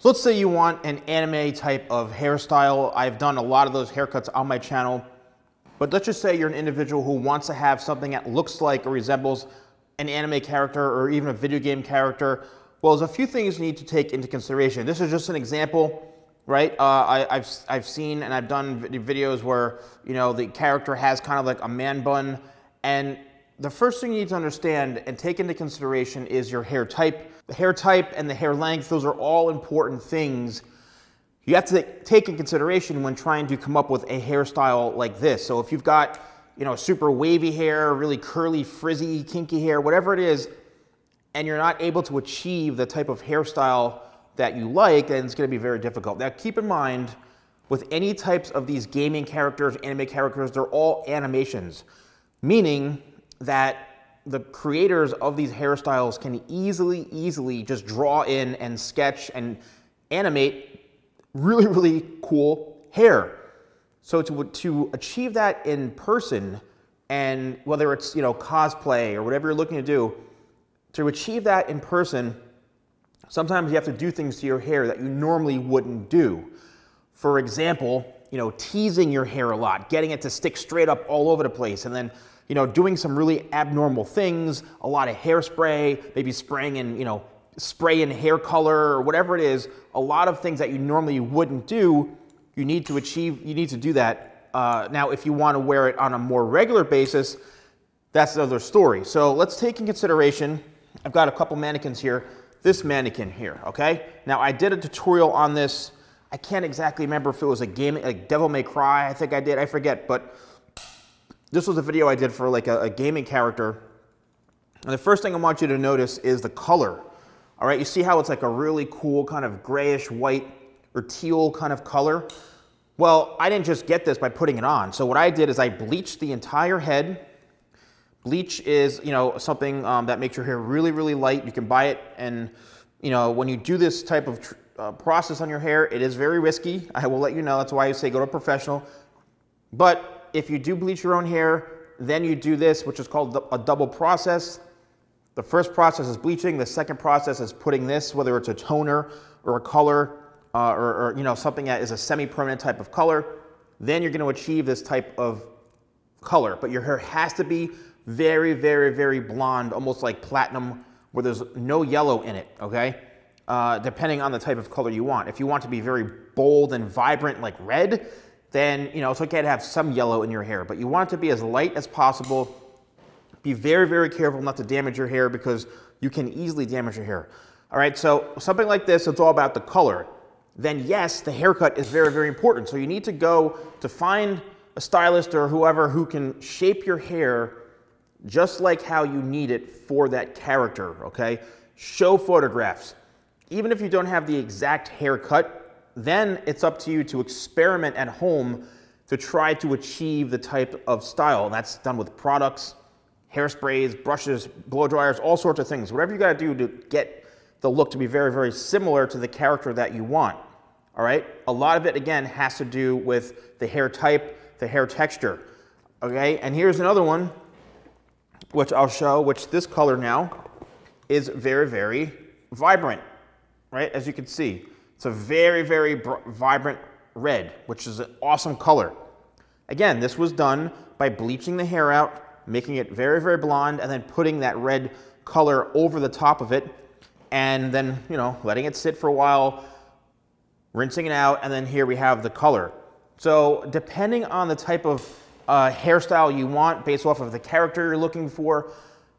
So let's say you want an anime type of hairstyle. I've done a lot of those haircuts on my channel, but let's just say you're an individual who wants to have something that looks like or resembles an anime character or even a video game character. Well, there's a few things you need to take into consideration. This is just an example, right? I've seen and I've done videos where, you know, the character has kind of like a man bun, and the first thing you need to understand and take into consideration is your hair type. The hair type and the hair length, those are all important things you have to take in consideration when trying to come up with a hairstyle like this. So if you've got, you know, super wavy hair, really curly, frizzy, kinky hair, whatever it is, and you're not able to achieve the type of hairstyle that you like, then it's going to be very difficult. Now keep in mind, with any types of these gaming characters, anime characters, they're all animations, meaning that the creators of these hairstyles can easily just draw in and sketch and animate really cool hair. So to achieve that in person, and whether it's, you know, cosplay or whatever you're looking to do, to achieve that in person, sometimes you have to do things to your hair that you normally wouldn't do. For example, you know, teasing your hair a lot, getting it to stick straight up all over the place, and then, you know, doing some really abnormal things, a lot of hairspray, maybe spraying in, you know, spray in hair color or whatever it is, a lot of things that you normally wouldn't do, you need to do that. Now, if you want to wear it on a more regular basis, that's another story. So let's take in consideration, I've got a couple mannequins here, this mannequin here, okay? Now, I did a tutorial on this. I can't exactly remember if it was a game, like Devil May Cry, I think I did, I forget, but this was a video I did for like a gaming character. And the first thing I want you to notice is the color. All right, you see how it's like a really cool kind of grayish white or teal kind of color? Well, I didn't just get this by putting it on. So what I did is I bleached the entire head. Bleach is, you know, something that makes your hair really light. You can buy it, and, you know, when you do this type of process on your hair, it is very risky. I will let you know. That's why I say go to a professional. But if you do bleach your own hair, then you do this, which is called a double process. The first process is bleaching. The second process is putting this, whether it's a toner or a color or you know, something that is a semi-permanent type of color. Then you're going to achieve this type of color. But your hair has to be very blonde, almost like platinum, where there's no yellow in it, okay? Depending on the type of color you want. If you want to be very bold and vibrant like red, then, you know, it's okay to have some yellow in your hair, but you want it to be as light as possible. Be very careful not to damage your hair, because you can easily damage your hair. All right, so something like this, it's all about the color. Then yes, the haircut is very important. So you need to go to find a stylist or whoever who can shape your hair just like how you need it for that character, okay? Show photographs. Even if you don't have the exact haircut, then it's up to you to experiment at home to try to achieve the type of style. And that's done with products, hairsprays, brushes, blow dryers, all sorts of things. Whatever you got to do to get the look to be very similar to the character that you want. All right? A lot of it, again, has to do with the hair type, the hair texture. Okay? And here's another one, which I'll show, which this color now is very vibrant, right? As you can see. It's a very vibrant red, which is an awesome color. Again, this was done by bleaching the hair out, making it very blonde, and then putting that red color over the top of it, and then, you know, letting it sit for a while, rinsing it out, and then here we have the color. So depending on the type of hairstyle you want, based off of the character you're looking for,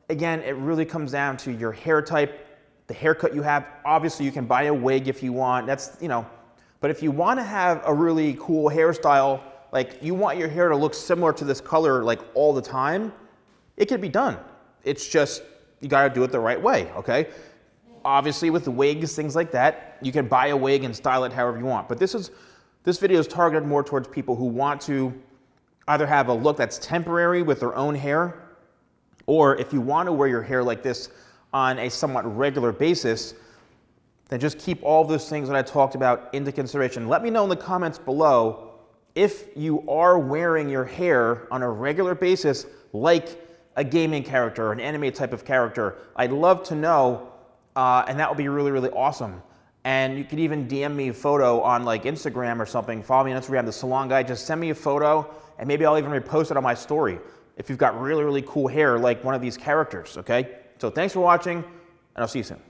again, it really comes down to your hair type, the haircut you have. Obviously, you can buy a wig if you want. That's, you know, but if you want to have a really cool hairstyle, like you want your hair to look similar to this color like all the time, it can be done. It's just, you got to do it the right way, okay? Obviously, with the wigs, things like that, you can buy a wig and style it however you want. But this video is targeted more towards people who want to either have a look that's temporary with their own hair, or if you want to wear your hair like this on a somewhat regular basis, then just keep all those things that I talked about into consideration. Let me know in the comments below if you are wearing your hair on a regular basis like a gaming character, an anime type of character. I'd love to know, and that would be really awesome. And you can even DM me a photo on like Instagram or something. Follow me on Instagram, TheSalonGuy. Just send me a photo, and maybe I'll even repost it on my story if you've got really, really cool hair like one of these characters, okay? So thanks for watching, and I'll see you soon.